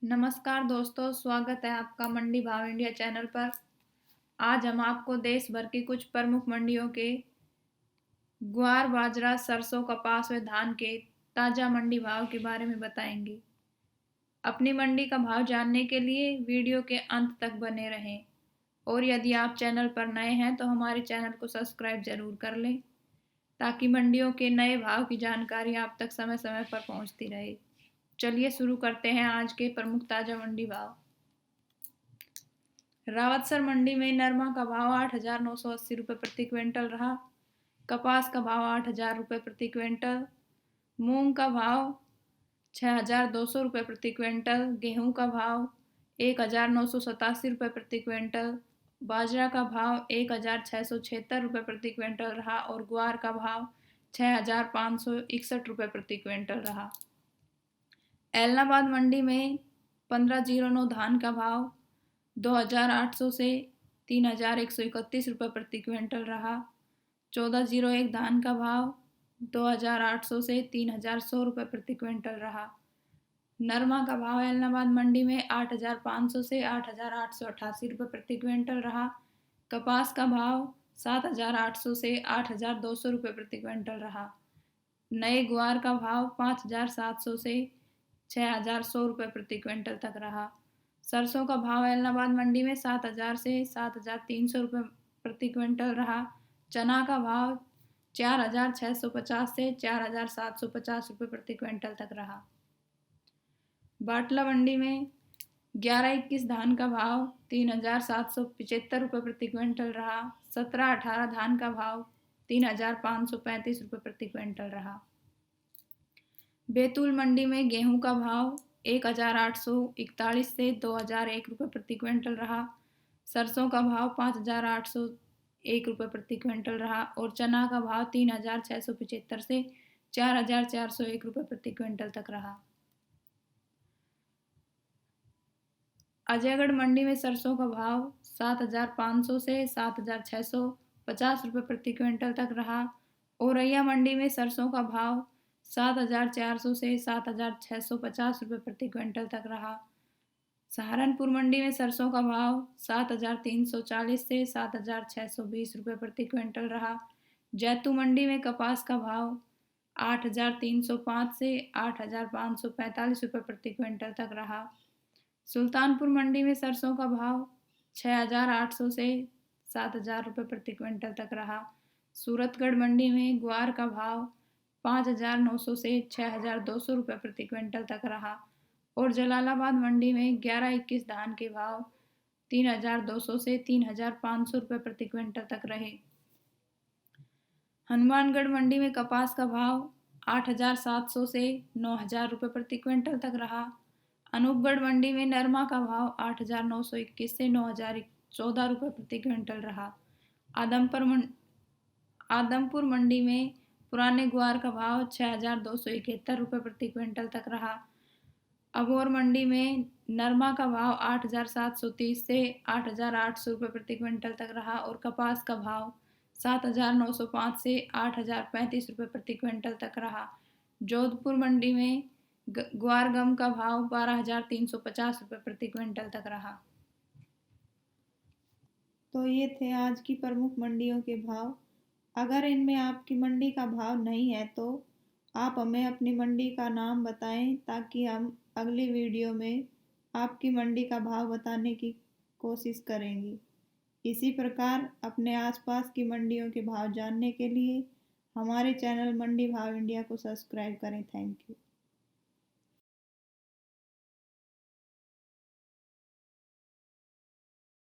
नमस्कार दोस्तों, स्वागत है आपका मंडी भाव इंडिया चैनल पर। आज हम आपको देश भर की कुछ प्रमुख मंडियों के ग्वार, बाजरा, सरसों, कपास व धान के ताज़ा मंडी भाव के बारे में बताएंगे। अपनी मंडी का भाव जानने के लिए वीडियो के अंत तक बने रहें और यदि आप चैनल पर नए हैं तो हमारे चैनल को सब्सक्राइब जरूर कर लें ताकि मंडियों के नए भाव की जानकारी आप तक समय समय पर पहुंचती रहे। चलिए शुरू करते हैं आज के प्रमुख ताज़ा मंडी भाव। रावतसर मंडी में नरमा का भाव 8,980 रुपये प्रति क्विंटल रहा। कपास का भाव 8,000 रुपये प्रति क्विंटल। मूंग का भाव 6,200 रुपये प्रति क्विंटल। गेहूं का भाव 1,987 रुपये प्रति क्विंटल। बाजरा का भाव 1,676 रुपये प्रति क्विंटल रहा और ग्वार का भाव 6,561 रुपये प्रति क्विंटल रहा। एलनाबाद मंडी में 1509 धान का भाव 2,800 से 3,131 रुपये प्रति क्विंटल रहा। 1401 धान का भाव 2,800 से 3,100 रुपये प्रति क्विंटल रहा। नरमा का भाव एलनाबाद मंडी में 8,500 से 8,888 रुपये प्रति क्विंटल रहा। कपास का भाव 7,800 से 8,200 रुपये प्रति क्विंटल रहा। नए ग्वार का भाव 5,700 से 6,100 रुपये प्रति क्विंटल तक रहा। सरसों का भाव एलनाबाद मंडी में 7,000 से 7,300 रुपये प्रति क्विंटल रहा। चना का भाव 4,650 से 4,750 रुपये प्रति क्विंटल तक रहा। बाटला मंडी में 11-21 धान का भाव 3,775 रुपये प्रति क्विंटल रहा। 17-18 धान का भाव 3,535 रुपये प्रति क्विंटल रहा। बैतूल मंडी में गेहूं का भाव 1,841 से 2,001 रुपये प्रति क्विंटल रहा। सरसों का भाव 5,801 रुपये प्रति क्विंटल रहा और चना का भाव 3,675 से 4,401 रुपये प्रति क्विंटल तक रहा। अजयगढ़ मंडी में सरसों का भाव 7,500 से 7,650 रुपये प्रति क्विंटल तक रहा। औरैया मंडी में सरसों का भाव 7,400 से 7,650 रुपये प्रति क्विंटल तक रहा। सहारनपुर मंडी में सरसों का भाव 7,340 से 7,620 रुपये प्रति क्विंटल रहा। जैतू मंडी में कपास का भाव 8,305 से 8,545 रुपये प्रति क्विंटल तक रहा। सुल्तानपुर मंडी में सरसों का भाव 6,800 से 7,000 रुपये प्रति क्विंटल तक रहा। सूरतगढ़ मंडी में ग्वार का भाव 5,900 से 6,200 रुपये प्रति क्विंटल तक रहा और जलालाबाद मंडी में 11-21 धान के भाव 3,200 से 3,500 रुपये प्रति क्विंटल तक रहे। हनुमानगढ़ मंडी में कपास का भाव 8,700 से 9,000 रुपये प्रति क्विंटल तक रहा। अनूपगढ़ मंडी में नरमा का भाव 8,921 से 9,014 रुपये प्रति क्विंटल रहा। आदमपुर मंडी में पुराने ग्वार का भाव 6,271 रुपये प्रति क्विंटल तक रहा। अबोर मंडी में नरमा का भाव 8,730 से 8,800 रुपये प्रति क्विंटल तक रहा और कपास का भाव 7,905 से 8,035 रुपये प्रति क्विंटल तक रहा। जोधपुर मंडी में ग्वार गम का भाव 12,350 रुपये प्रति क्विंटल तक रहा। तो ये थे आज की प्रमुख मंडियों के भाव। अगर इनमें आपकी मंडी का भाव नहीं है तो आप हमें अपनी मंडी का नाम बताएं ताकि हम अगली वीडियो में आपकी मंडी का भाव बताने की कोशिश करेंगे। इसी प्रकार अपने आसपास की मंडियों के भाव जानने के लिए हमारे चैनल मंडी भाव इंडिया को सब्सक्राइब करें। Thank you.